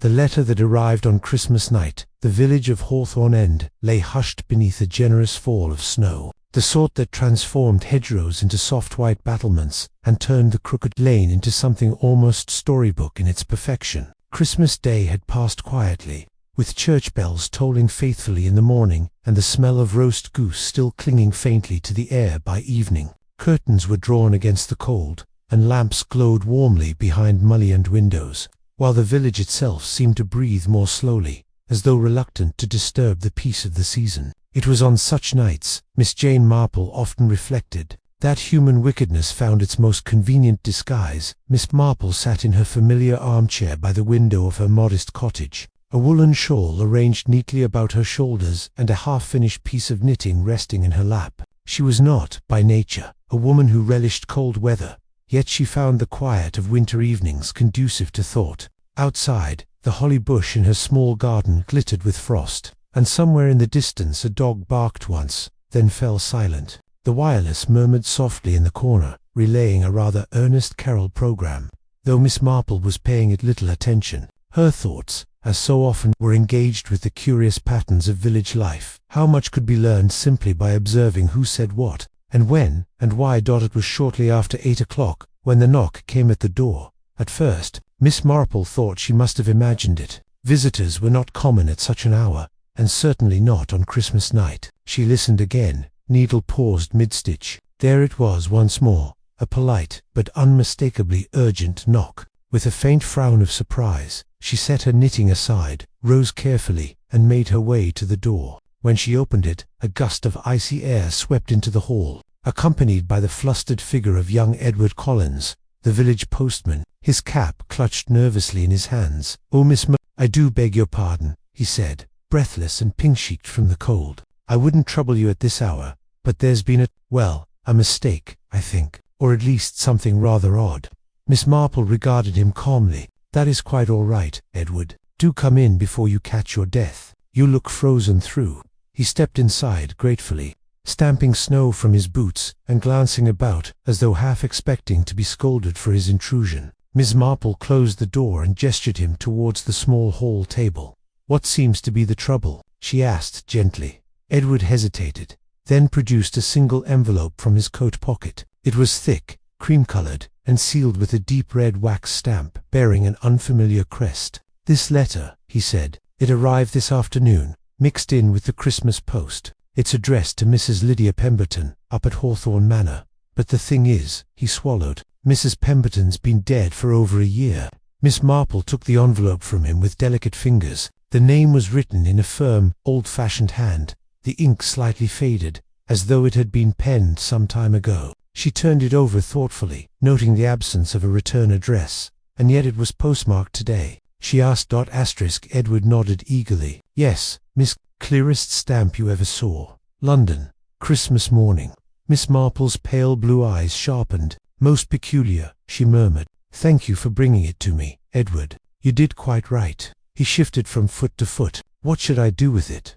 The letter that arrived on Christmas night. The village of Hawthorne End lay hushed beneath a generous fall of snow, the sort that transformed hedgerows into soft white battlements and turned the crooked lane into something almost storybook in its perfection. Christmas Day had passed quietly, with church bells tolling faithfully in the morning and the smell of roast goose still clinging faintly to the air by evening. Curtains were drawn against the cold, and lamps glowed warmly behind mullioned windows, while the village itself seemed to breathe more slowly, as though reluctant to disturb the peace of the season. It was on such nights, Miss Jane Marple often reflected, that human wickedness found its most convenient disguise. Miss Marple sat in her familiar armchair by the window of her modest cottage, a woolen shawl arranged neatly about her shoulders and a half-finished piece of knitting resting in her lap. She was not, by nature, a woman who relished cold weather, yet she found the quiet of winter evenings conducive to thought. Outside, the holly bush in her small garden glittered with frost, and somewhere in the distance a dog barked once, then fell silent. The wireless murmured softly in the corner, relaying a rather earnest carol program, though Miss Marple was paying it little attention. Her thoughts, as so often, were engaged with the curious patterns of village life. How much could be learned simply by observing who said what, and when, and why. It was shortly after 8 o'clock, when the knock came at the door. At first, Miss Marple thought she must have imagined it. Visitors were not common at such an hour, and certainly not on Christmas night. She listened again, needle paused mid-stitch. There it was once more, a polite, but unmistakably urgent knock. With a faint frown of surprise, she set her knitting aside, rose carefully, and made her way to the door. When she opened it, a gust of icy air swept into the hall, accompanied by the flustered figure of young Edward Collins, the village postman, his cap clutched nervously in his hands. "Oh, Miss I do beg your pardon," he said, breathless and pink-cheeked from the cold. "I wouldn't trouble you at this hour, but there's been a mistake, I think, or at least something rather odd." Miss Marple regarded him calmly. "That is quite all right, Edward. Do come in before you catch your death. You look frozen through." He stepped inside gratefully, stamping snow from his boots and glancing about as though half expecting to be scolded for his intrusion. Miss Marple closed the door and gestured him towards the small hall table. "What seems to be the trouble?" she asked gently. Edward hesitated, then produced a single envelope from his coat pocket. It was thick, cream-colored, and sealed with a deep red wax stamp bearing an unfamiliar crest. "This letter," he said. "It arrived this afternoon, mixed in with the Christmas post. It's addressed to Mrs. Lydia Pemberton, up at Hawthorne Manor. But the thing is," he swallowed, "Mrs. Pemberton's been dead for over a year." Miss Marple took the envelope from him with delicate fingers. The name was written in a firm, old-fashioned hand, the ink slightly faded, as though it had been penned some time ago. She turned it over thoughtfully, noting the absence of a return address, and yet it was postmarked today. She asked. Edward nodded eagerly. "Yes, Miss, clearest stamp you ever saw. London, Christmas morning." Miss Marple's pale blue eyes sharpened. "Most peculiar," she murmured. "Thank you for bringing it to me, Edward. You did quite right." He shifted from foot to foot. "What should I do with it?"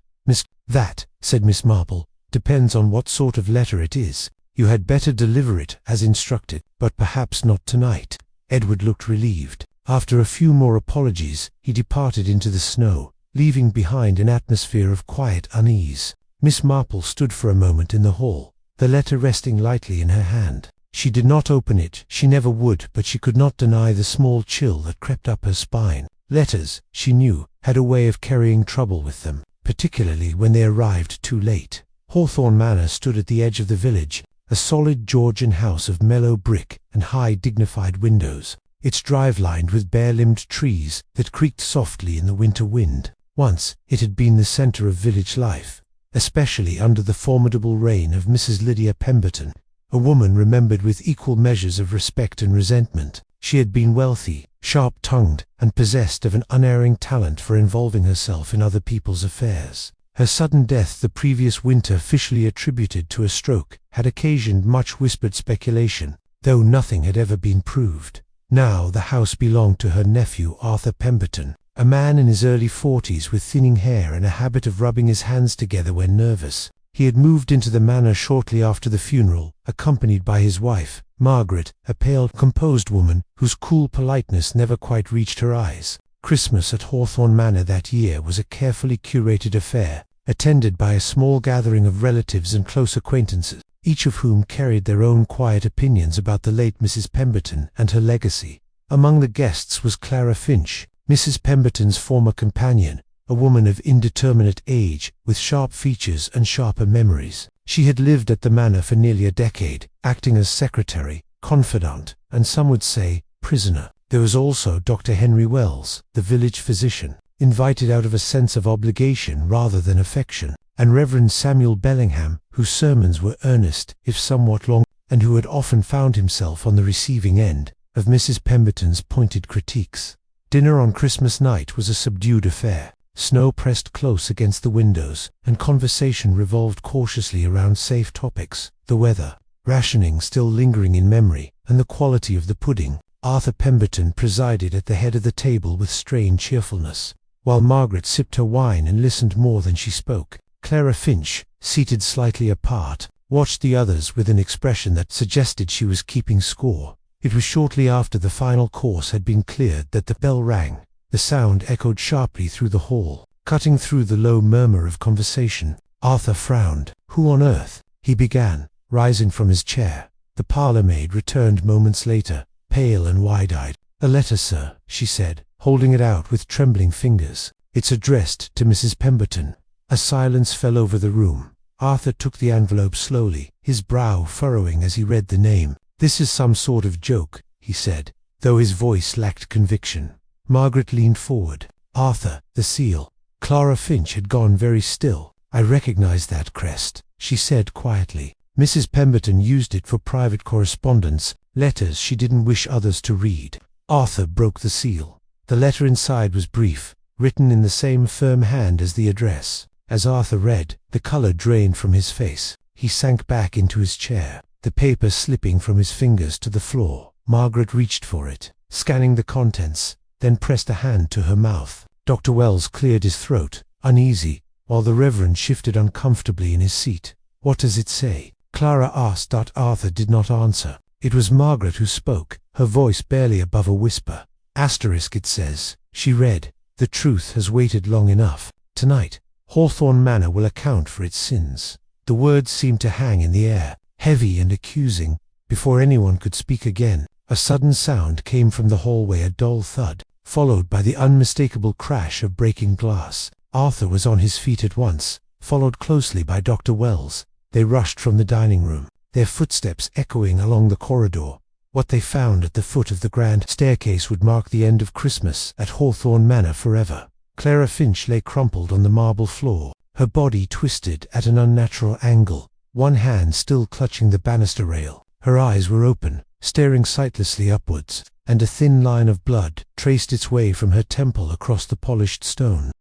"That," said Miss Marple, "depends on what sort of letter it is. You had better deliver it as instructed, but perhaps not tonight." Edward looked relieved. After a few more apologies, he departed into the snow, leaving behind an atmosphere of quiet unease. Miss Marple stood for a moment in the hall, the letter resting lightly in her hand. She did not open it. She never would, but she could not deny the small chill that crept up her spine. Letters, she knew, had a way of carrying trouble with them, particularly when they arrived too late. Hawthorne Manor stood at the edge of the village, a solid Georgian house of mellow brick and high dignified windows, its drive lined with bare-limbed trees that creaked softly in the winter wind. Once it had been the centre of village life, especially under the formidable reign of Mrs. Lydia Pemberton, a woman remembered with equal measures of respect and resentment. She had been wealthy, sharp-tongued, and possessed of an unerring talent for involving herself in other people's affairs. Her sudden death the previous winter, officially attributed to a stroke, had occasioned much whispered speculation, though nothing had ever been proved. Now the house belonged to her nephew Arthur Pemberton, a man in his early 40s with thinning hair and a habit of rubbing his hands together when nervous. He had moved into the manor shortly after the funeral, accompanied by his wife, Margaret, a pale, composed woman whose cool politeness never quite reached her eyes. Christmas at Hawthorne Manor that year was a carefully curated affair, attended by a small gathering of relatives and close acquaintances, each of whom carried their own quiet opinions about the late Mrs. Pemberton and her legacy. Among the guests was Clara Finch, Mrs. Pemberton's former companion, a woman of indeterminate age, with sharp features and sharper memories. She had lived at the manor for nearly a decade, acting as secretary, confidant, and some would say, prisoner. There was also Dr. Henry Wells, the village physician, invited out of a sense of obligation rather than affection, and Reverend Samuel Bellingham, whose sermons were earnest, if somewhat long, and who had often found himself on the receiving end of Mrs. Pemberton's pointed critiques. Dinner on Christmas night was a subdued affair. Snow pressed close against the windows, and conversation revolved cautiously around safe topics: the weather, rationing still lingering in memory, and the quality of the pudding. Arthur Pemberton presided at the head of the table with strained cheerfulness, while Margaret sipped her wine and listened more than she spoke. Clara Finch, seated slightly apart, watched the others with an expression that suggested she was keeping score. It was shortly after the final course had been cleared that the bell rang. The sound echoed sharply through the hall, cutting through the low murmur of conversation. Arthur frowned. "Who on earth?" he began, rising from his chair. The parlour-maid returned moments later, pale and wide-eyed. "A letter, sir," she said, holding it out with trembling fingers. "It's addressed to Mrs. Pemberton." A silence fell over the room. Arthur took the envelope slowly, his brow furrowing as he read the name. "This is some sort of joke," he said, though his voice lacked conviction. Margaret leaned forward. "Arthur, the seal." Clara Finch had gone very still. "I recognize that crest," she said quietly. "Mrs. Pemberton used it for private correspondence, letters she didn't wish others to read." Arthur broke the seal. The letter inside was brief, written in the same firm hand as the address. As Arthur read, the color drained from his face. He sank back into his chair, the paper slipping from his fingers to the floor. Margaret reached for it, scanning the contents, then pressed a hand to her mouth. Dr. Wells cleared his throat, uneasy, while the Reverend shifted uncomfortably in his seat. "What does it say?" Clara asked. Arthur did not answer. It was Margaret who spoke, her voice barely above a whisper. "It says," she read, "the truth has waited long enough. Tonight, Hawthorne Manor will account for its sins." The words seemed to hang in the air, heavy and accusing. Before anyone could speak again, a sudden sound came from the hallway, a dull thud, followed by the unmistakable crash of breaking glass. Arthur was on his feet at once, followed closely by Dr. Wells. They rushed from the dining room, their footsteps echoing along the corridor. What they found at the foot of the grand staircase would mark the end of Christmas at Hawthorne Manor forever. Clara Finch lay crumpled on the marble floor, her body twisted at an unnatural angle, one hand still clutching the banister rail. Her eyes were open, staring sightlessly upwards, and a thin line of blood traced its way from her temple across the polished stone.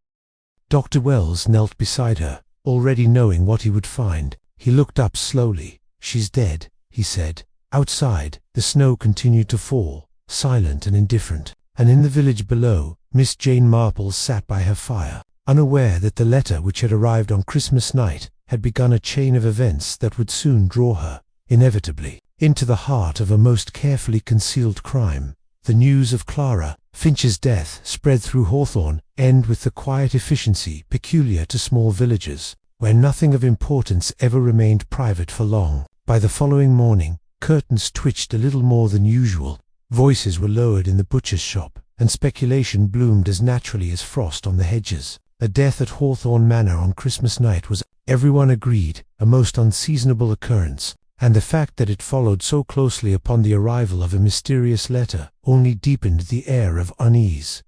Dr. Wells knelt beside her, already knowing what he would find. He looked up slowly. "She's dead," he said. Outside, the snow continued to fall, silent and indifferent, and in the village below, Miss Jane Marple sat by her fire, unaware that the letter which had arrived on Christmas night had begun a chain of events that would soon draw her, inevitably, into the heart of a most carefully concealed crime. The news of Clara Finch's death spread through Hawthorne End with the quiet efficiency peculiar to small villages, where nothing of importance ever remained private for long. By the following morning, curtains twitched a little more than usual, voices were lowered in the butcher's shop, and speculation bloomed as naturally as frost on the hedges. A death at Hawthorne Manor on Christmas night was, everyone agreed, a most unseasonable occurrence, and the fact that it followed so closely upon the arrival of a mysterious letter only deepened the air of unease.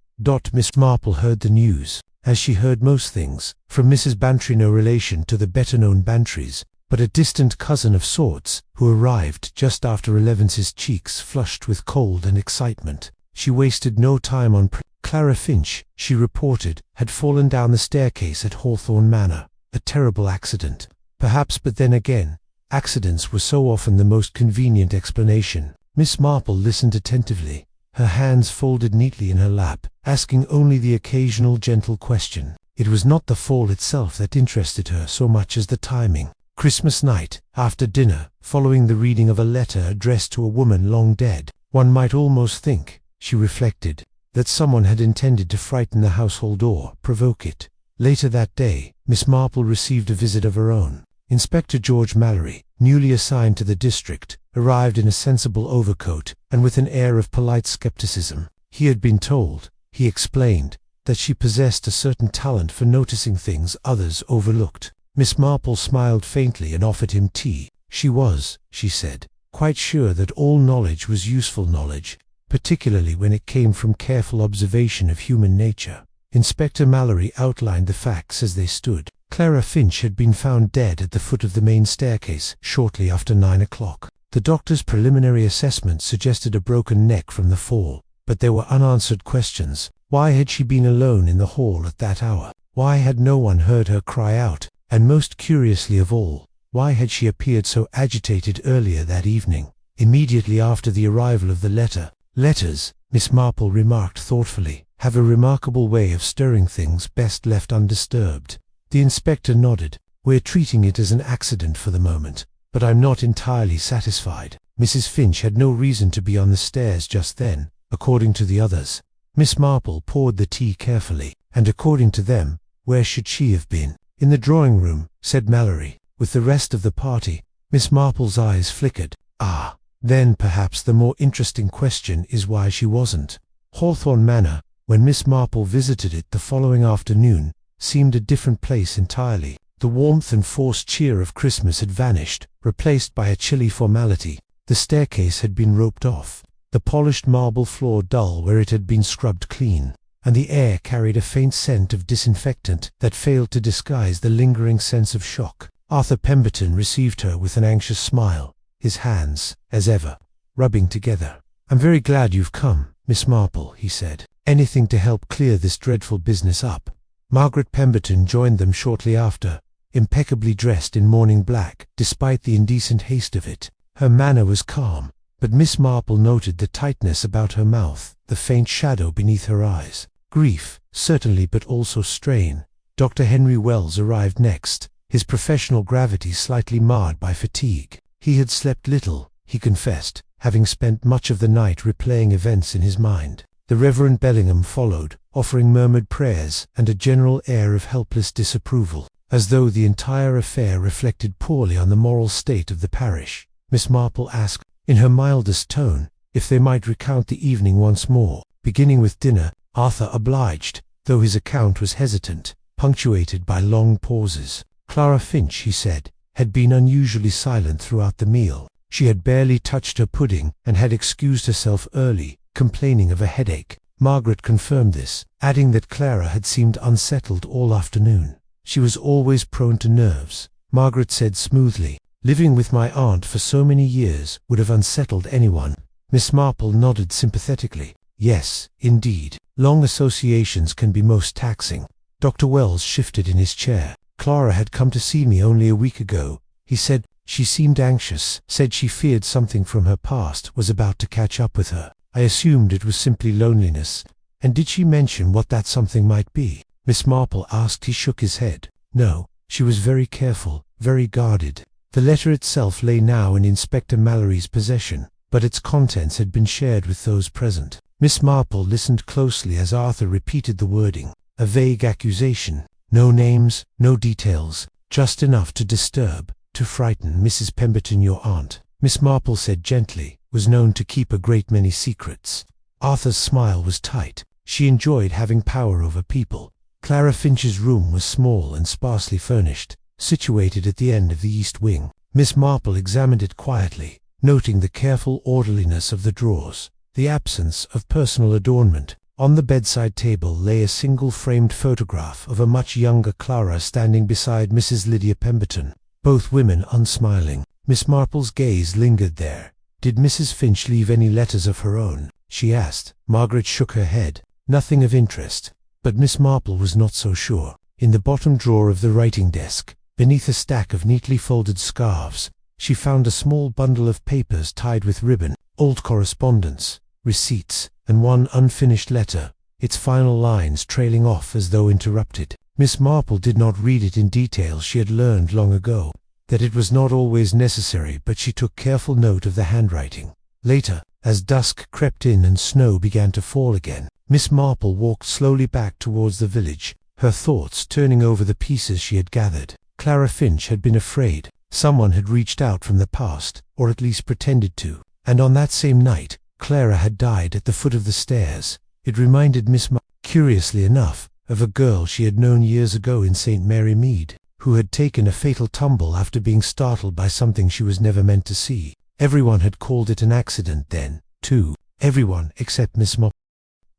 Miss Marple heard the news, as she heard most things, from Mrs. Bantry, no relation to the better-known Bantrys, but a distant cousin of sorts, who arrived just after 11's, his cheeks flushed with cold and excitement. She wasted no time on Clara Finch, she reported, had fallen down the staircase at Hawthorne Manor. A terrible accident, perhaps, but then again, accidents were so often the most convenient explanation. Miss Marple listened attentively, her hands folded neatly in her lap, asking only the occasional gentle question. It was not the fall itself that interested her so much as the timing. Christmas night, after dinner, following the reading of a letter addressed to a woman long dead. One might almost think, she reflected, that someone had intended to frighten the household or provoke it. Later that day, Miss Marple received a visit of her own. Inspector George Mallory, newly assigned to the district, arrived in a sensible overcoat and with an air of polite skepticism. He had been told, he explained, that she possessed a certain talent for noticing things others overlooked. Miss Marple smiled faintly and offered him tea. She was, she said, quite sure that all knowledge was useful knowledge, particularly when it came from careful observation of human nature. Inspector Mallory outlined the facts as they stood. Clara Finch had been found dead at the foot of the main staircase shortly after 9 o'clock. The doctor's preliminary assessment suggested a broken neck from the fall, but there were unanswered questions. Why had she been alone in the hall at that hour? Why had no one heard her cry out? And most curiously of all, why had she appeared so agitated earlier that evening, immediately after the arrival of the letter? Letters, Miss Marple remarked thoughtfully, have a remarkable way of stirring things best left undisturbed. The inspector nodded. We're treating it as an accident for the moment, but I'm not entirely satisfied. Mrs. Finch had no reason to be on the stairs just then, according to the others. Miss Marple poured the tea carefully, and according to them, where should she have been? In the drawing room, said Mallory, with the rest of the party. Miss Marple's eyes flickered. Ah, then perhaps the more interesting question is why she wasn't. Hawthorne Manor, when Miss Marple visited it the following afternoon, seemed a different place entirely. The warmth and forced cheer of Christmas had vanished, replaced by a chilly formality. The staircase had been roped off, the polished marble floor dull where it had been scrubbed clean, and the air carried a faint scent of disinfectant that failed to disguise the lingering sense of shock. Arthur Pemberton received her with an anxious smile, his hands, as ever, rubbing together. I'm very glad you've come, Miss Marple, he said. Anything to help clear this dreadful business up. Margaret Pemberton joined them shortly after, impeccably dressed in morning black, despite the indecent haste of it. Her manner was calm, but Miss Marple noted the tightness about her mouth, the faint shadow beneath her eyes. Grief, certainly, but also strain. Dr. Henry Wells arrived next, his professional gravity slightly marred by fatigue. He had slept little, he confessed, having spent much of the night replaying events in his mind. The Reverend Bellingham followed, offering murmured prayers and a general air of helpless disapproval, as though the entire affair reflected poorly on the moral state of the parish. Miss Marple asked, in her mildest tone, if they might recount the evening once more, beginning with dinner. Arthur obliged, though his account was hesitant, punctuated by long pauses. Clara Finch, he said, had been unusually silent throughout the meal. She had barely touched her pudding and had excused herself early, complaining of a headache. Margaret confirmed this, adding that Clara had seemed unsettled all afternoon. She was always prone to nerves. Margaret said smoothly, living with my aunt for so many years would have unsettled anyone. Miss Marple nodded sympathetically. Yes, indeed. Long associations can be most taxing. Dr. Wells shifted in his chair. Clara had come to see me only a week ago, he said. She seemed anxious, said she feared something from her past was about to catch up with her. I assumed it was simply loneliness. And did she mention what that something might be? Miss Marple asked. He shook his head. No, she was very careful, very guarded. The letter itself lay now in Inspector Mallory's possession, but its contents had been shared with those present. Miss Marple listened closely as Arthur repeated the wording, a vague accusation. No names, no details, just enough to disturb, to frighten Mrs. Pemberton, your aunt. Miss Marple said gently, was known to keep a great many secrets. Arthur's smile was tight. She enjoyed having power over people. Clara Finch's room was small and sparsely furnished, situated at the end of the east wing. Miss Marple examined it quietly, noting the careful orderliness of the drawers, the absence of personal adornment. On the bedside table lay a single framed photograph of a much younger Clara standing beside Mrs. Lydia Pemberton, both women unsmiling. Miss Marple's gaze lingered there. Did Mrs. Finch leave any letters of her own? She asked. Margaret shook her head. Nothing of interest. But Miss Marple was not so sure. In the bottom drawer of the writing desk, beneath a stack of neatly folded scarves, she found a small bundle of papers tied with ribbon, old correspondence, receipts, and one unfinished letter, its final lines trailing off as though interrupted. Miss Marple did not read it in detail. She had learned long ago that it was not always necessary, but she took careful note of the handwriting. Later, as dusk crept in and snow began to fall again, Miss Marple walked slowly back towards the village, her thoughts turning over the pieces she had gathered. Clara Finch had been afraid. Someone had reached out from the past, or at least pretended to. And on that same night, Clara had died at the foot of the stairs. It reminded Miss Marple, curiously enough, of a girl she had known years ago in St. Mary Mead, who had taken a fatal tumble after being startled by something she was never meant to see. Everyone had called it an accident then, too. Everyone except Miss Marple.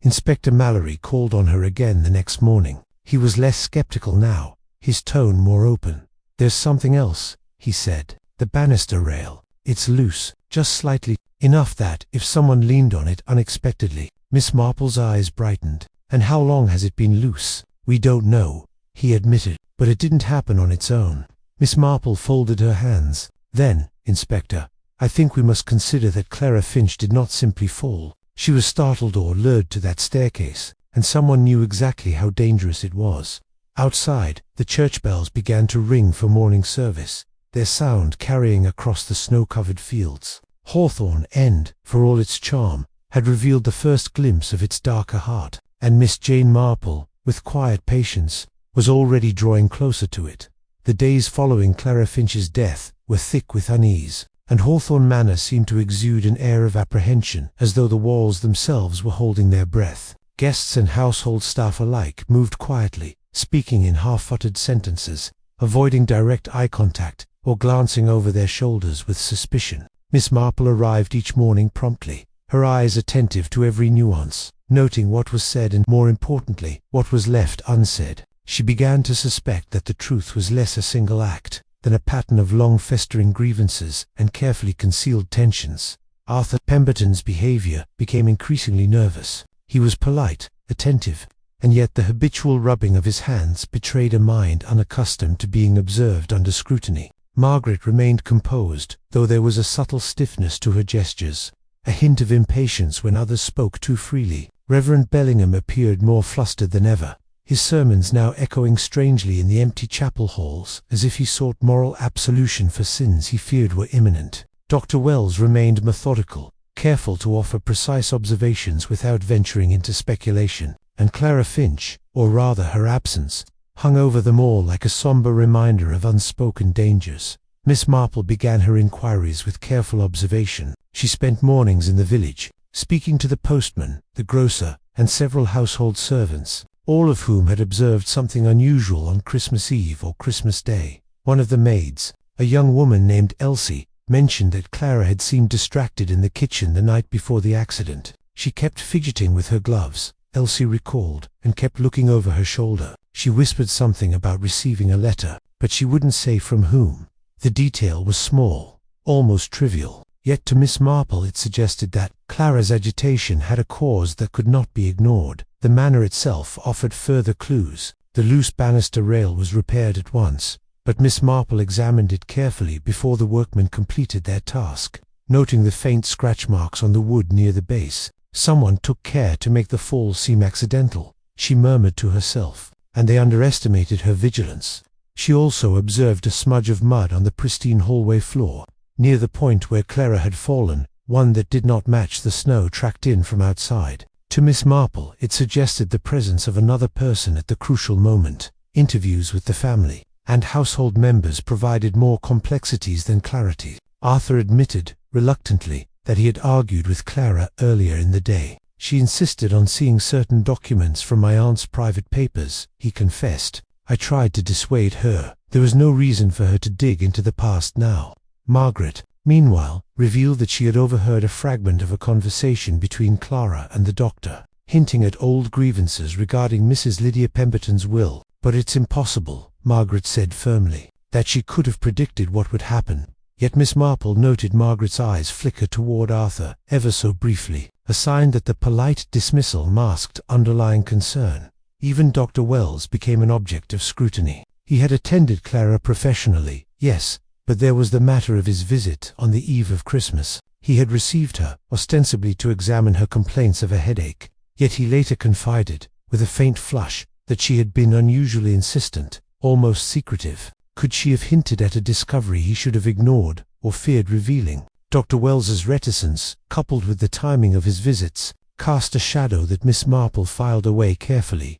Inspector Mallory called on her again the next morning. He was less skeptical now, his tone more open. "There's something else," he said. "The banister rail. It's loose, just slightly, enough that, if someone leaned on it unexpectedly." Miss Marple's eyes brightened. "And how long has it been loose?" "We don't know," he admitted, "but it didn't happen on its own." Miss Marple folded her hands. "Then, Inspector, I think we must consider that Clara Finch did not simply fall. She was startled or lured to that staircase, and someone knew exactly how dangerous it was." Outside, the church bells began to ring for morning service, their sound carrying across the snow-covered fields. Hawthorne End, for all its charm, had revealed the first glimpse of its darker heart, and Miss Jane Marple, with quiet patience, was already drawing closer to it. The days following Clara Finch's death were thick with unease, and Hawthorne Manor seemed to exude an air of apprehension, as though the walls themselves were holding their breath. Guests and household staff alike moved quietly, speaking in half-uttered sentences, avoiding direct eye contact, or glancing over their shoulders with suspicion. Miss Marple arrived each morning promptly, her eyes attentive to every nuance, noting what was said and, more importantly, what was left unsaid. She began to suspect that the truth was less a single act than a pattern of long-festering grievances and carefully concealed tensions. Arthur Pemberton's behavior became increasingly nervous. He was polite, attentive, and yet the habitual rubbing of his hands betrayed a mind unaccustomed to being observed under scrutiny. Margaret remained composed, though there was a subtle stiffness to her gestures, a hint of impatience when others spoke too freely. Reverend Bellingham appeared more flustered than ever, his sermons now echoing strangely in the empty chapel halls, as if he sought moral absolution for sins he feared were imminent. Dr. Wells remained methodical, careful to offer precise observations without venturing into speculation, and Clara Finch, or rather her absence, hung over them all like a sombre reminder of unspoken dangers. Miss Marple began her inquiries with careful observation. She spent mornings in the village, speaking to the postman, the grocer, and several household servants, all of whom had observed something unusual on Christmas Eve or Christmas Day. One of the maids, a young woman named Elsie, mentioned that Clara had seemed distracted in the kitchen the night before the accident. She kept fidgeting with her gloves, Elsie recalled, and kept looking over her shoulder. She whispered something about receiving a letter, but she wouldn't say from whom. The detail was small, almost trivial, yet to Miss Marple it suggested that Clara's agitation had a cause that could not be ignored. The manor itself offered further clues. The loose banister rail was repaired at once, but Miss Marple examined it carefully before the workmen completed their task. Noting the faint scratch marks on the wood near the base, someone took care to make the fall seem accidental, she murmured to herself, and they underestimated her vigilance. She also observed a smudge of mud on the pristine hallway floor, near the point where Clara had fallen, one that did not match the snow tracked in from outside. To Miss Marple it suggested the presence of another person at the crucial moment. Interviews with the family and household members provided more complexities than clarity. Arthur admitted, reluctantly, that he had argued with Clara earlier in the day. "She insisted on seeing certain documents from my aunt's private papers," he confessed. "I tried to dissuade her. There was no reason for her to dig into the past now." Margaret, meanwhile, revealed that she had overheard a fragment of a conversation between Clara and the doctor, hinting at old grievances regarding Mrs. Lydia Pemberton's will. "But it's impossible," Margaret said firmly, "that she could have predicted what would happen." Yet Miss Marple noted Margaret's eyes flicker toward Arthur, ever so briefly, a sign that the polite dismissal masked underlying concern. Even Dr. Wells became an object of scrutiny. He had attended Clara professionally, yes, but there was the matter of his visit on the eve of Christmas. He had received her, ostensibly to examine her complaints of a headache, yet he later confided, with a faint flush, that she had been unusually insistent, almost secretive. Could she have hinted at a discovery he should have ignored, or feared revealing? Dr. Wells's reticence, coupled with the timing of his visits, cast a shadow that Miss Marple filed away carefully.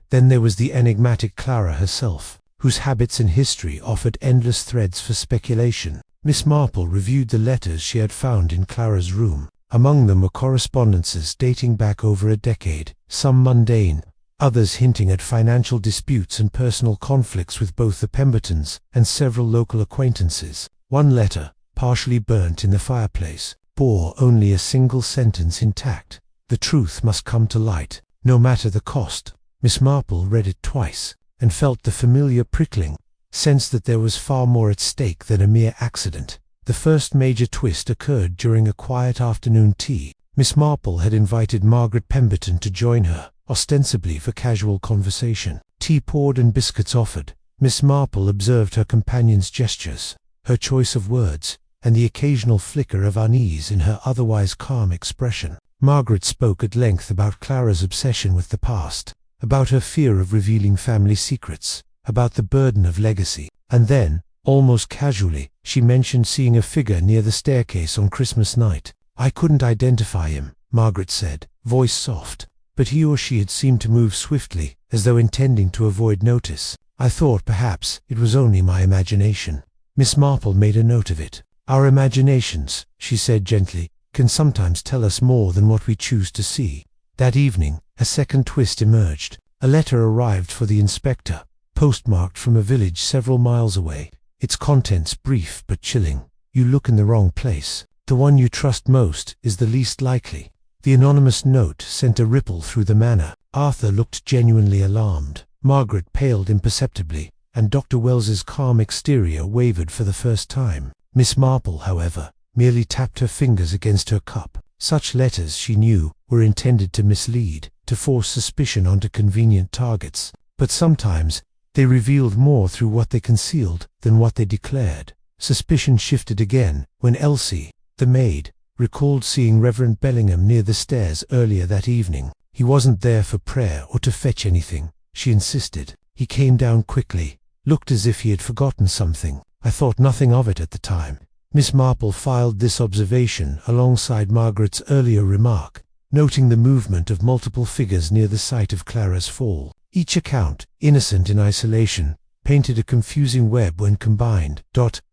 Then there was the enigmatic Clara herself, whose habits and history offered endless threads for speculation. Miss Marple reviewed the letters she had found in Clara's room. Among them were correspondences dating back over a decade, some mundane, others hinting at financial disputes and personal conflicts with both the Pembertons and several local acquaintances. One letter, partially burnt in the fireplace, bore only a single sentence intact: "The truth must come to light, no matter the cost." Miss Marple read it twice, and felt the familiar prickling sense that there was far more at stake than a mere accident. The first major twist occurred during a quiet afternoon tea. Miss Marple had invited Margaret Pemberton to join her, ostensibly for casual conversation. Tea poured and biscuits offered. Miss Marple observed her companion's gestures, her choice of words, and the occasional flicker of unease in her otherwise calm expression. Margaret spoke at length about Clara's obsession with the past, about her fear of revealing family secrets, about the burden of legacy, and then, almost casually, she mentioned seeing a figure near the staircase on Christmas night. "I couldn't identify him," Margaret said, voice soft, but he or she had seemed to move swiftly, as though intending to avoid notice. "I thought perhaps it was only my imagination." Miss Marple made a note of it. "Our imaginations," she said gently, "can sometimes tell us more than what we choose to see." That evening, a second twist emerged. A letter arrived for the inspector, postmarked from a village several miles away. Its contents brief but chilling. "You look in the wrong place. The one you trust most is the least likely." The anonymous note sent a ripple through the manor. Arthur looked genuinely alarmed. Margaret paled imperceptibly, and Dr. Wells's calm exterior wavered for the first time. Miss Marple, however, merely tapped her fingers against her cup. Such letters, she knew, were intended to mislead, to force suspicion onto convenient targets. But sometimes they revealed more through what they concealed than what they declared. Suspicion shifted again when Elsie, the maid, recalled seeing Reverend Bellingham near the stairs earlier that evening. "He wasn't there for prayer or to fetch anything," she insisted. "He came down quickly, looked as if he had forgotten something. I thought nothing of it at the time." Miss Marple filed this observation alongside Margaret's earlier remark, noting the movement of multiple figures near the site of Clara's fall. Each account, innocent in isolation, painted a confusing web when combined.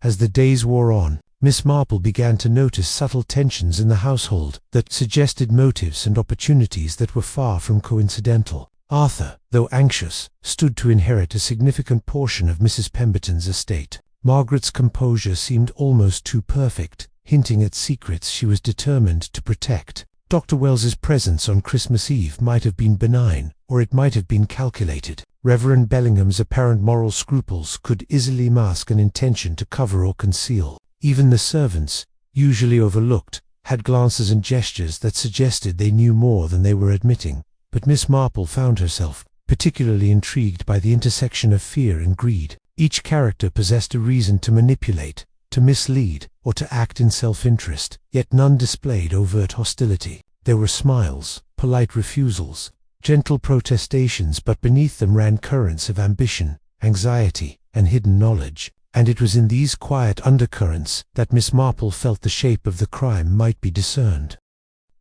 As the days wore on, Miss Marple began to notice subtle tensions in the household that suggested motives and opportunities that were far from coincidental. Arthur, though anxious, stood to inherit a significant portion of Mrs. Pemberton's estate. Margaret's composure seemed almost too perfect, hinting at secrets she was determined to protect. Dr. Wells's presence on Christmas Eve might have been benign, or it might have been calculated. Reverend Bellingham's apparent moral scruples could easily mask an intention to cover or conceal. Even the servants, usually overlooked, had glances and gestures that suggested they knew more than they were admitting. But Miss Marple found herself particularly intrigued by the intersection of fear and greed. Each character possessed a reason to manipulate, to mislead, or to act in self-interest, yet none displayed overt hostility. There were smiles, polite refusals, gentle protestations, but beneath them ran currents of ambition, anxiety, and hidden knowledge. And it was in these quiet undercurrents that Miss Marple felt the shape of the crime might be discerned.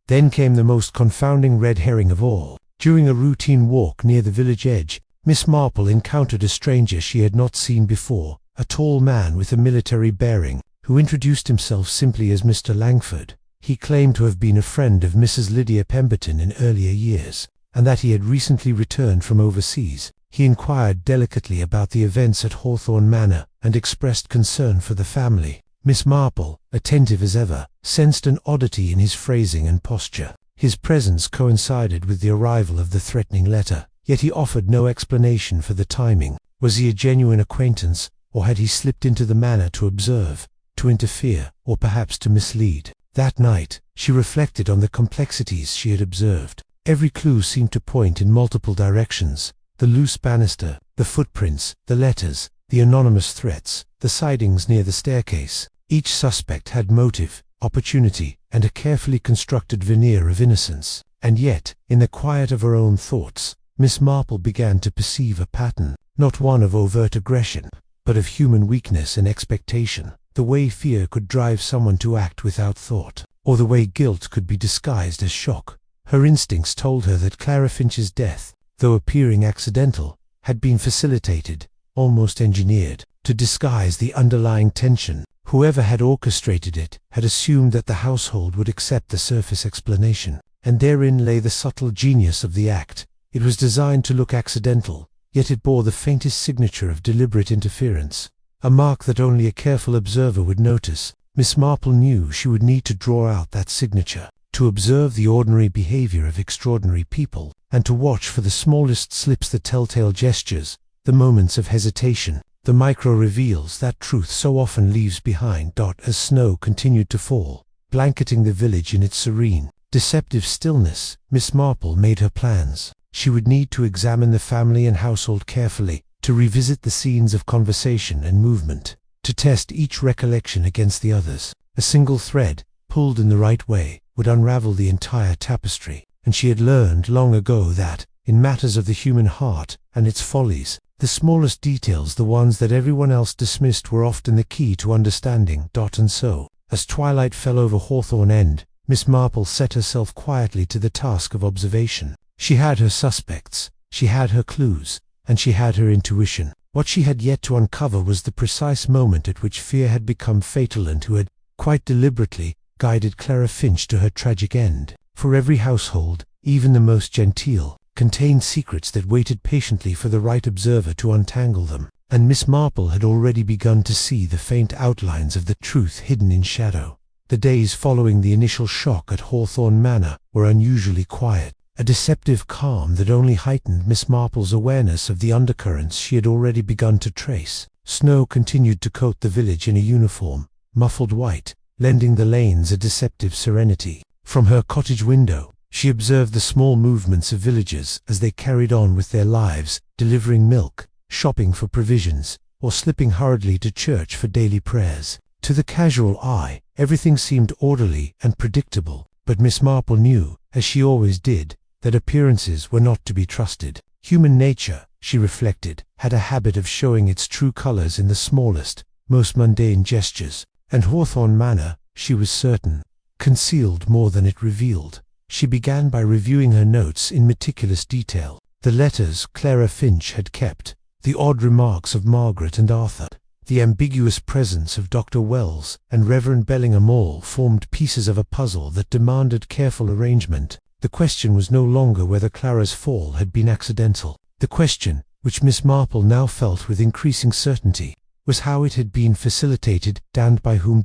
Then came the most confounding red herring of all. During a routine walk near the village edge, Miss Marple encountered a stranger she had not seen before, a tall man with a military bearing, who introduced himself simply as Mr. Langford. He claimed to have been a friend of Mrs. Lydia Pemberton in earlier years, and that he had recently returned from overseas. He inquired delicately about the events at Hawthorne Manor, and expressed concern for the family. Miss Marple, attentive as ever, sensed an oddity in his phrasing and posture. His presence coincided with the arrival of the threatening letter, yet he offered no explanation for the timing. Was he a genuine acquaintance, or had he slipped into the manor to observe, to interfere, or perhaps to mislead? That night, she reflected on the complexities she had observed. Every clue seemed to point in multiple directions: the loose banister, the footprints, the letters, the anonymous threats, the sightings near the staircase. Each suspect had motive, opportunity, and a carefully constructed veneer of innocence. And yet, in the quiet of her own thoughts, Miss Marple began to perceive a pattern, not one of overt aggression, but of human weakness and expectation, the way fear could drive someone to act without thought. or the way guilt could be disguised as shock. Her instincts told her that Clara Finch's death, though appearing accidental, had been facilitated, almost engineered, to disguise the underlying tension. Whoever had orchestrated it had assumed that the household would accept the surface explanation, and therein lay the subtle genius of the act. It was designed to look accidental, yet it bore the faintest signature of deliberate interference, a mark that only a careful observer would notice. Miss Marple knew she would need to draw out that signature, to observe the ordinary behavior of extraordinary people, and to watch for the smallest slips, the telltale gestures, the moments of hesitation, the micro-reveals that truth so often leaves behind. As snow continued to fall, blanketing the village in its serene, deceptive stillness, Miss Marple made her plans. She would need to examine the family and household carefully, to revisit the scenes of conversation and movement, to test each recollection against the others. A single thread, pulled in the right way, would unravel the entire tapestry, and she had learned long ago that, in matters of the human heart and its follies, the smallest details, the ones that everyone else dismissed, were often the key to understanding. And so, as twilight fell over Hawthorne End, Miss Marple set herself quietly to the task of observation. She had her suspects, she had her clues, and she had her intuition. What she had yet to uncover was the precise moment at which fear had become fatal, and who had, quite deliberately, guided Clara Finch to her tragic end. For every household, even the most genteel, contained secrets that waited patiently for the right observer to untangle them, and Miss Marple had already begun to see the faint outlines of the truth hidden in shadow. The days following the initial shock at Hawthorne Manor were unusually quiet, a deceptive calm that only heightened Miss Marple's awareness of the undercurrents she had already begun to trace. Snow continued to coat the village in a uniform, muffled white, lending the lanes a deceptive serenity. From her cottage window, she observed the small movements of villagers as they carried on with their lives, delivering milk, shopping for provisions, or slipping hurriedly to church for daily prayers. To the casual eye, everything seemed orderly and predictable, but Miss Marple knew, as she always did, that appearances were not to be trusted. Human nature, she reflected, had a habit of showing its true colors in the smallest, most mundane gestures, and Hawthorne Manor, she was certain, concealed more than it revealed. She began by reviewing her notes in meticulous detail. The letters Clara Finch had kept, the odd remarks of Margaret and Arthur, the ambiguous presence of Dr. Wells and Reverend Bellingham all formed pieces of a puzzle that demanded careful arrangement. The question was no longer whether Clara's fall had been accidental. The question, which Miss Marple now felt with increasing certainty, was how it had been facilitated, and by whom.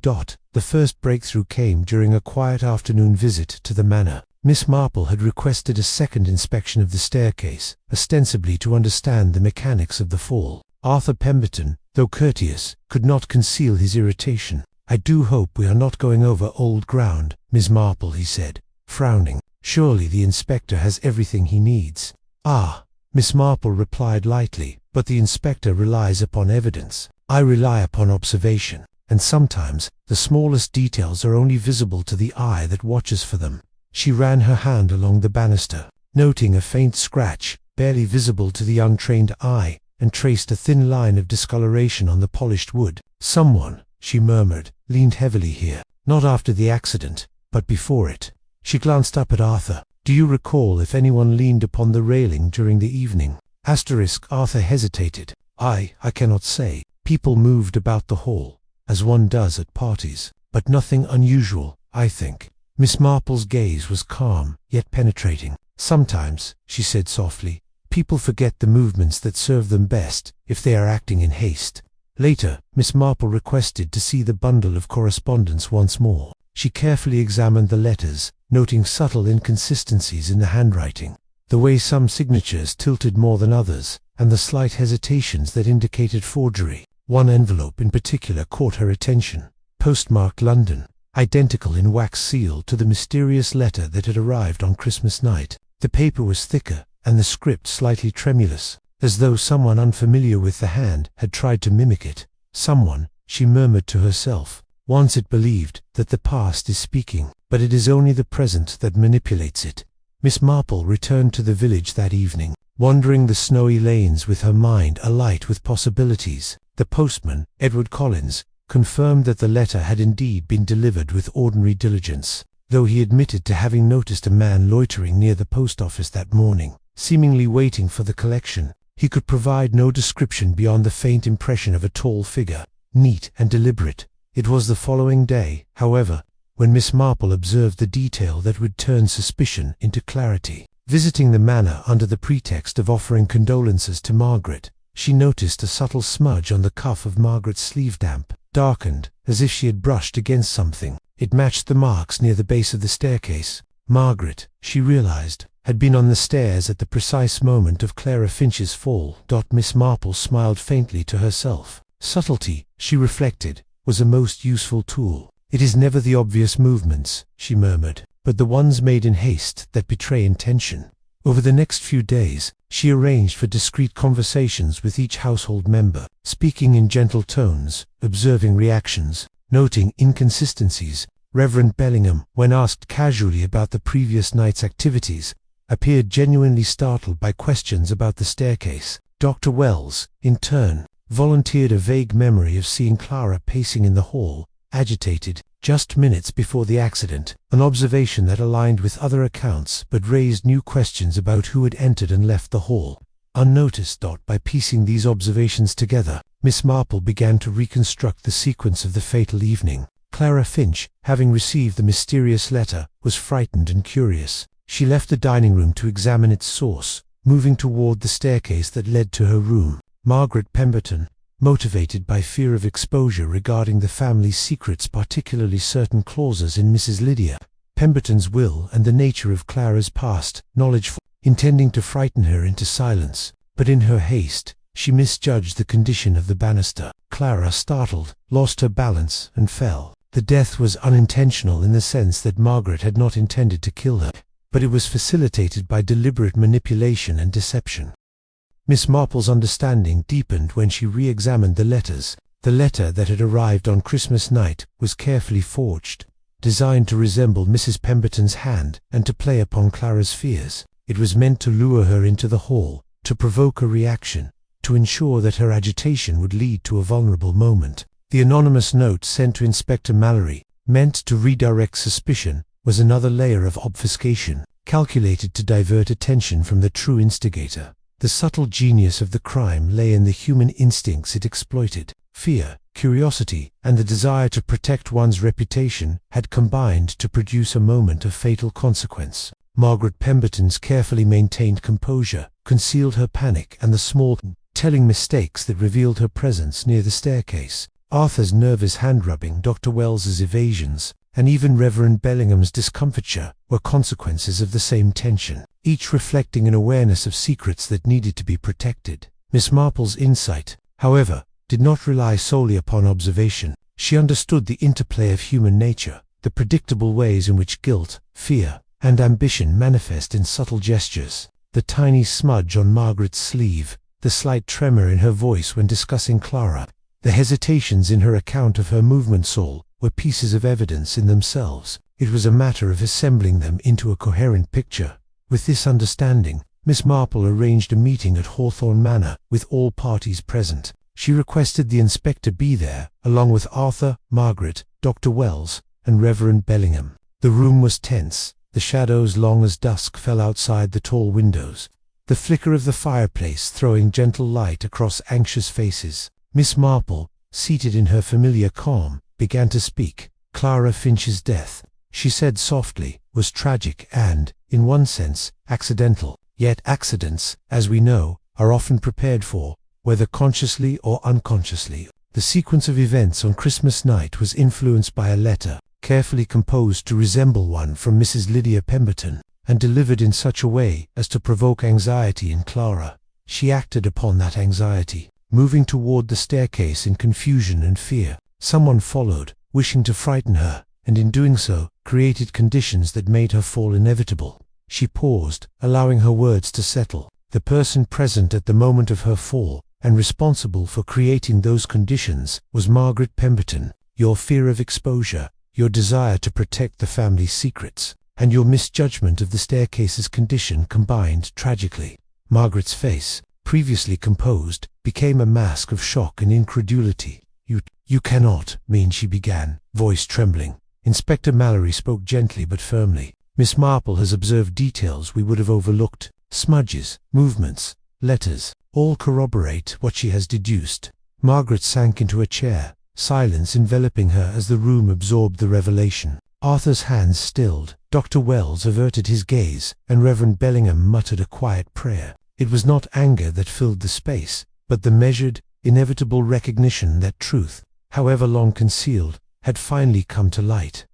The first breakthrough came during a quiet afternoon visit to the manor. Miss Marple had requested a second inspection of the staircase, ostensibly to understand the mechanics of the fall. Arthur Pemberton, though courteous, could not conceal his irritation. "I do hope we are not going over old ground, Miss Marple," he said, frowning. "Surely the inspector has everything he needs." "Ah," Miss Marple replied lightly, "but the inspector relies upon evidence. I rely upon observation, and sometimes the smallest details are only visible to the eye that watches for them." She ran her hand along the banister, noting a faint scratch, barely visible to the untrained eye, and traced a thin line of discoloration on the polished wood. "Someone," she murmured, "leaned heavily here, not after the accident, but before it." She glanced up at Arthur. "Do you recall if anyone leaned upon the railing during the evening?" Arthur hesitated. I cannot say. People moved about the hall, as one does at parties, but nothing unusual, I think." Miss Marple's gaze was calm, yet penetrating. "Sometimes," she said softly, "people forget the movements that serve them best, if they are acting in haste." Later, Miss Marple requested to see the bundle of correspondence once more. She carefully examined the letters, noting subtle inconsistencies in the handwriting, the way some signatures tilted more than others, and the slight hesitations that indicated forgery. One envelope in particular caught her attention, postmarked London, identical in wax seal to the mysterious letter that had arrived on Christmas night. The paper was thicker, and the script slightly tremulous, as though someone unfamiliar with the hand had tried to mimic it. "Someone," she murmured to herself, "once it believed that the past is speaking, but it is only the present that manipulates it." Miss Marple returned to the village that evening, wandering the snowy lanes with her mind alight with possibilities. The postman, Edward Collins, confirmed that the letter had indeed been delivered with ordinary diligence, though he admitted to having noticed a man loitering near the post office that morning, seemingly waiting for the collection. He could provide no description beyond the faint impression of a tall figure, neat and deliberate. It was the following day, however, when Miss Marple observed the detail that would turn suspicion into clarity. Visiting the manor under the pretext of offering condolences to Margaret, she noticed a subtle smudge on the cuff of Margaret's sleeve, damp, darkened, as if she had brushed against something. It matched the marks near the base of the staircase. Margaret, she realized, had been on the stairs at the precise moment of Clara Finch's fall. Miss Marple smiled faintly to herself. Subtlety, she reflected, was a most useful tool. It is never the obvious movements, she murmured, but the ones made in haste that betray intention. Over the next few days, she arranged for discreet conversations with each household member, speaking in gentle tones, observing reactions, noting inconsistencies. Reverend Bellingham, when asked casually about the previous night's activities, appeared genuinely startled by questions about the staircase. Dr. Wells, in turn, volunteered a vague memory of seeing Clara pacing in the hall, agitated, just minutes before the accident, an observation that aligned with other accounts but raised new questions about who had entered and left the hall. Unnoticed. By piecing these observations together, Miss Marple began to reconstruct the sequence of the fatal evening. Clara Finch, having received the mysterious letter, was frightened and curious. She left the dining room to examine its source, moving toward the staircase that led to her room. Margaret Pemberton, motivated by fear of exposure regarding the family's secrets, particularly certain clauses in Mrs. Lydia Pemberton's will and the nature of Clara's past knowledge, intending to frighten her into silence, but in her haste, she misjudged the condition of the banister. Clara, startled, lost her balance and fell. The death was unintentional in the sense that Margaret had not intended to kill her, but it was facilitated by deliberate manipulation and deception. Miss Marple's understanding deepened when she re-examined the letters. The letter that had arrived on Christmas night was carefully forged, designed to resemble Mrs. Pemberton's hand and to play upon Clara's fears. It was meant to lure her into the hall, to provoke a reaction, to ensure that her agitation would lead to a vulnerable moment. The anonymous note sent to Inspector Mallory, meant to redirect suspicion, was another layer of obfuscation, calculated to divert attention from the true instigator. The subtle genius of the crime lay in the human instincts it exploited. Fear, curiosity, and the desire to protect one's reputation had combined to produce a moment of fatal consequence. Margaret Pemberton's carefully maintained composure concealed her panic and the small, telling mistakes that revealed her presence near the staircase. Arthur's nervous hand-rubbing, Dr. Wells's evasions, and even Reverend Bellingham's discomfiture were consequences of the same tension, each reflecting an awareness of secrets that needed to be protected. Miss Marple's insight, however, did not rely solely upon observation. She understood the interplay of human nature, the predictable ways in which guilt, fear, and ambition manifest in subtle gestures. The tiny smudge on Margaret's sleeve, the slight tremor in her voice when discussing Clara, the hesitations in her account of her movements, all were pieces of evidence in themselves. It was a matter of assembling them into a coherent picture. With this understanding, Miss Marple arranged a meeting at Hawthorne Manor with all parties present. She requested the inspector be there, along with Arthur, Margaret, Dr. Wells, and Reverend Bellingham. The room was tense. The shadows long as dusk fell outside the tall windows, the flicker of the fireplace throwing gentle light across anxious faces. Miss Marple, seated in her familiar calm, began to speak. Clara Finch's death, she said softly, was tragic and, in one sense, accidental. Yet accidents, as we know, are often prepared for, whether consciously or unconsciously. The sequence of events on Christmas night was influenced by a letter, carefully composed to resemble one from Mrs. Lydia Pemberton, and delivered in such a way as to provoke anxiety in Clara. She acted upon that anxiety, moving toward the staircase in confusion and fear. Someone followed, wishing to frighten her, and in doing so, created conditions that made her fall inevitable. She paused, allowing her words to settle. The person present at the moment of her fall, and responsible for creating those conditions, was Margaret Pemberton. Your fear of exposure, your desire to protect the family's secrets, and your misjudgment of the staircase's condition combined tragically. Margaret's face, previously composed, became a mask of shock and incredulity. "You cannot mean," she began, voice trembling. Inspector Mallory spoke gently but firmly. "Miss Marple has observed details we would have overlooked. Smudges, movements, letters, all corroborate what she has deduced." Margaret sank into a chair, silence enveloping her as the room absorbed the revelation. Arthur's hands stilled, Dr. Wells averted his gaze, and Reverend Bellingham muttered a quiet prayer. It was not anger that filled the space, but the measured, inevitable recognition that truth, however long concealed, had finally come to light.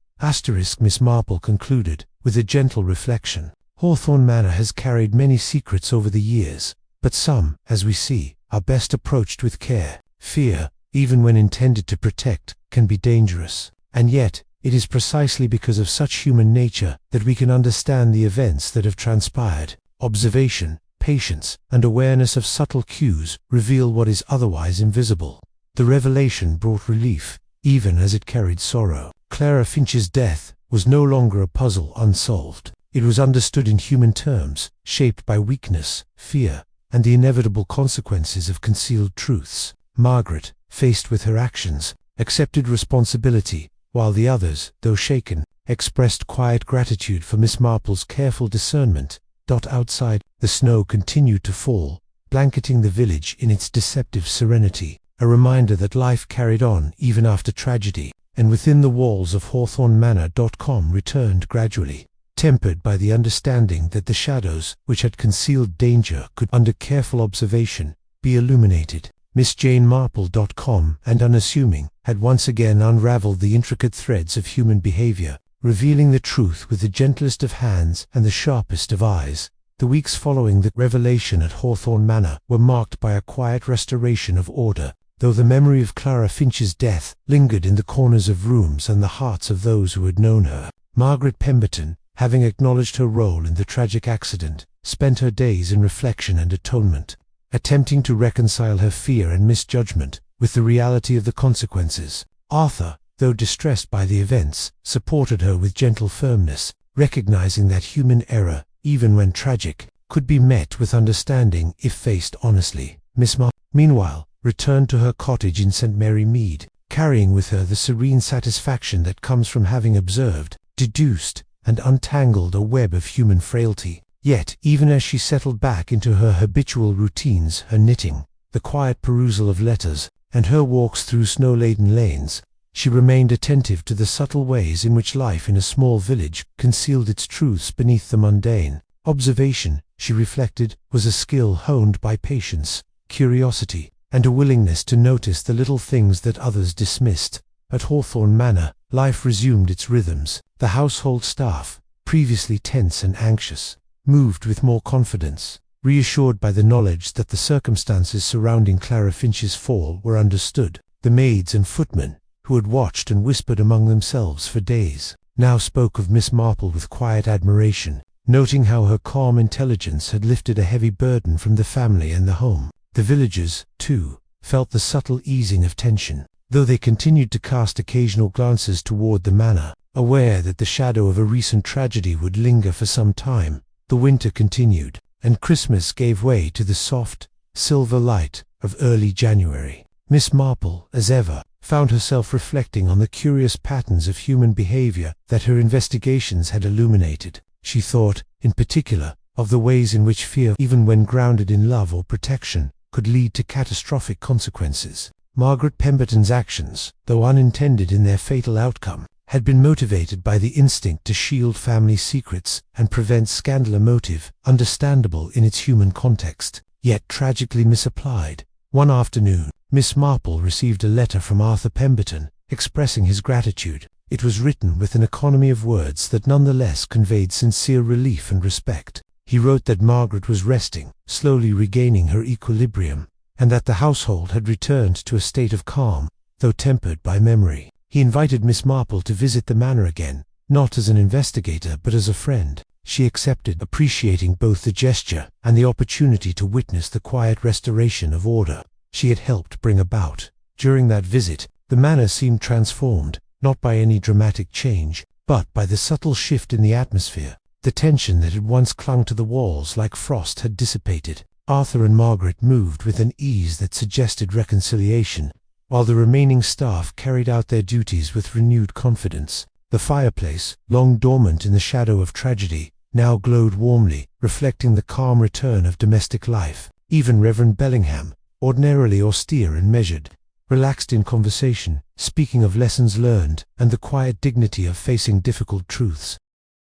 Miss Marple concluded, with a gentle reflection. "Hawthorne Manor has carried many secrets over the years, but some, as we see, are best approached with care. Fear, even when intended to protect, can be dangerous. And yet, it is precisely because of such human nature that we can understand the events that have transpired. Observation, patience, and awareness of subtle cues reveal what is otherwise invisible." The revelation brought relief, even as it carried sorrow. Clara Finch's death was no longer a puzzle unsolved. It was understood in human terms, shaped by weakness, fear, and the inevitable consequences of concealed truths. Margaret, faced with her actions, accepted responsibility, while the others, though shaken, expressed quiet gratitude for Miss Marple's careful discernment. Outside, the snow continued to fall, blanketing the village in its deceptive serenity, a reminder that life carried on even after tragedy, and within the walls of Hawthorne Manor. Returned gradually, tempered by the understanding that the shadows which had concealed danger could, under careful observation, be illuminated. Miss Jane Marple. And unassuming, had once again unraveled the intricate threads of human behavior, revealing the truth with the gentlest of hands and the sharpest of eyes. The weeks following the revelation at Hawthorne Manor were marked by a quiet restoration of order, though the memory of Clara Finch's death lingered in the corners of rooms and the hearts of those who had known her. Margaret Pemberton, having acknowledged her role in the tragic accident, spent her days in reflection and atonement, attempting to reconcile her fear and misjudgment with the reality of the consequences. Arthur, though distressed by the events, supported her with gentle firmness, recognizing that human error, even when tragic, could be met with understanding if faced honestly. Miss Marple, meanwhile, returned to her cottage in St. Mary Mead, carrying with her the serene satisfaction that comes from having observed, deduced, and untangled a web of human frailty. Yet, even as she settled back into her habitual routines, her knitting, the quiet perusal of letters, and her walks through snow-laden lanes, she remained attentive to the subtle ways in which life in a small village concealed its truths beneath the mundane. Observation, she reflected, was a skill honed by patience, curiosity, and a willingness to notice the little things that others dismissed. At Hawthorne Manor, life resumed its rhythms. The household staff, previously tense and anxious, moved with more confidence, reassured by the knowledge that the circumstances surrounding Clara Finch's fall were understood. The maids and footmen, who had watched and whispered among themselves for days, now spoke of Miss Marple with quiet admiration, noting how her calm intelligence had lifted a heavy burden from the family and the home. The villagers, too, felt the subtle easing of tension, though they continued to cast occasional glances toward the manor, aware that the shadow of a recent tragedy would linger for some time. The winter continued, and Christmas gave way to the soft, silver light of early January. Miss Marple, as ever, found herself reflecting on the curious patterns of human behavior that her investigations had illuminated. She thought, in particular, of the ways in which fear, even when grounded in love or protection, could lead to catastrophic consequences. Margaret Pemberton's actions, though unintended in their fatal outcome, had been motivated by the instinct to shield family secrets and prevent scandal, a motive understandable in its human context, yet tragically misapplied. One afternoon, Miss Marple received a letter from Arthur Pemberton, expressing his gratitude. It was written with an economy of words that nonetheless conveyed sincere relief and respect. He wrote that Margaret was resting, slowly regaining her equilibrium, and that the household had returned to a state of calm, though tempered by memory. He invited Miss Marple to visit the manor again, not as an investigator but as a friend. She accepted, appreciating both the gesture and the opportunity to witness the quiet restoration of order she had helped bring about. During that visit, the manor seemed transformed, not by any dramatic change, but by the subtle shift in the atmosphere. The tension that had once clung to the walls like frost had dissipated. Arthur and Margaret moved with an ease that suggested reconciliation, while the remaining staff carried out their duties with renewed confidence. The fireplace, long dormant in the shadow of tragedy, now glowed warmly, reflecting the calm return of domestic life. Even Reverend Bellingham, ordinarily austere and measured, relaxed in conversation, speaking of lessons learned and the quiet dignity of facing difficult truths.